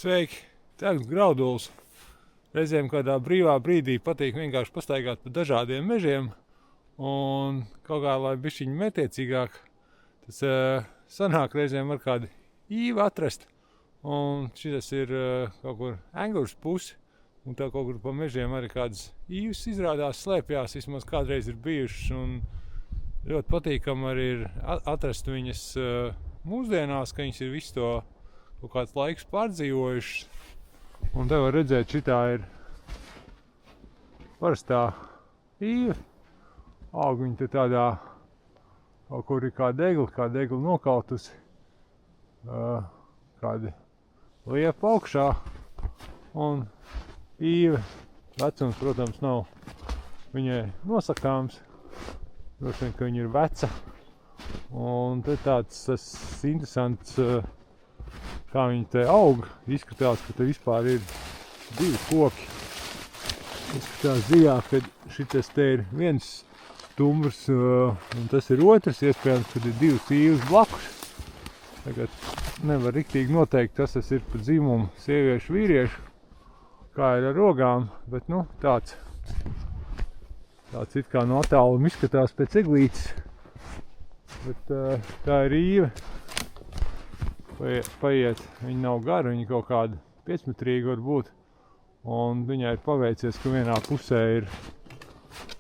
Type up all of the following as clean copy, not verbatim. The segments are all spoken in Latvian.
Sveiki! Ķērs graudulis. Reizēm kādā brīvā brīdī patīk vienkārši pastaigāt pa dažādiem mežiem. Un kaut kā, lai bišķiņ mērķiecīgāk, tas sanāk reizēm ar kādu īvu atrast. Un šitas ir kaut kur Engurs pusi. Un tā kaut kur pa mežiem arī kādas īvas izrādās slēpjās, vismaz kādreiz ir bijušas. Un ļoti patīkam arī ir atrast viņas mūsdienās, ka viņas ir visu to kaut kāds laiks pārdzīvojušas. Un te var redzēt, šitā ir parastā īve. Aug viņa te tādā, kaut kur ir kā degla nokautusi. Kāda liepa augšā. Un īve vecums, protams, nav viņai nosakāms. Droši vien, ka viņa ir veca. Un te tāds tas interesants, kā viņi te aug. Izskatās, ka te vispār ir divi koki. Izskatās zijā, ka šitas te ir viens stumbrs, un tas ir otrs. Iespējams, kad ir divas īvas blakus. Tagad nevar riktīgi noteikt, kas tas ir pa dzimumu, sieviešu, vīriešu. Kā ir ar rogām, bet nu tāds it kā no attāluma izskatās pēc eglītes. Bet tā ir īve. Paiet, viņa nav gara, viņa kaut kāda 5-metrīga var būt. Un viņai ir paveicies, ka vienā pusē ir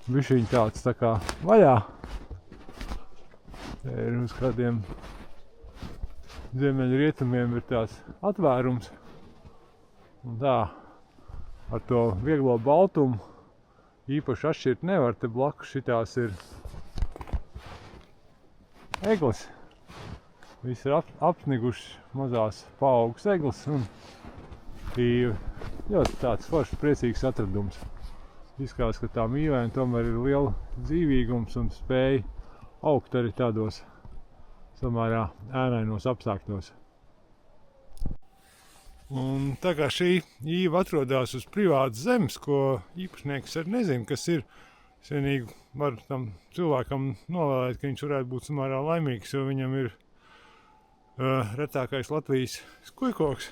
bišķiņ tāds tā kā vaļā. Te ir uz kādiem ziemeļrietumiem ir tās atvērums. Un tā, ar to vieglo baltumu īpaši atšķirt nevar. Te blakus šitās ir egles. Viss ir apsnigušas mazās paaugas egles un īve. Ļoti tāds foršs, priecīgs atradums. Izskatās, ka tām īvēm tomēr ir liela dzīvīgums un spēja augt arī tādos samērā ēnainos apstākļos. Un tā kā šī īve atrodas uz privātas zemes, ko īpašnieks arī nezina, kas ir, es vienīgi varu tam cilvēkam novēlēt, ka viņš varētu būt samērā laimīgs, jo viņam ir retākais Latvijas skujkoks.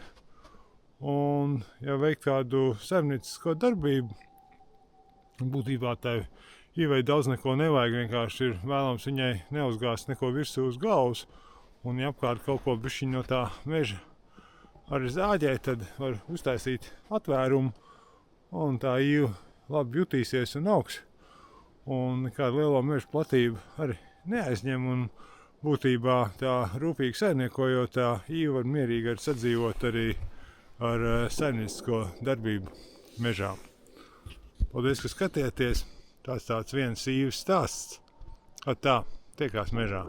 Un, ja veikt kādu saimniecisko darbību, būtībā tai īvei daudz neko nevajag, vienkārši ir vēlams viņai neuzgāst neko virsū uz galvas. Un, ja apkārt kaut ko bišķiņ no tā meža arī zāģē, tad var uztaisīt atvērumu, un tā īve labi jutīsies un augs. Un nekādu lielo meža platību arī neaizņem, un būtībā tā rūpīgi saimniekojot, tā īve var mierīgi arī sadzīvot arī ar saimniecisko darbību mežā. Paldies, ka skatieties! Tāds viens īves stāsts. Tā, tiekās mežā!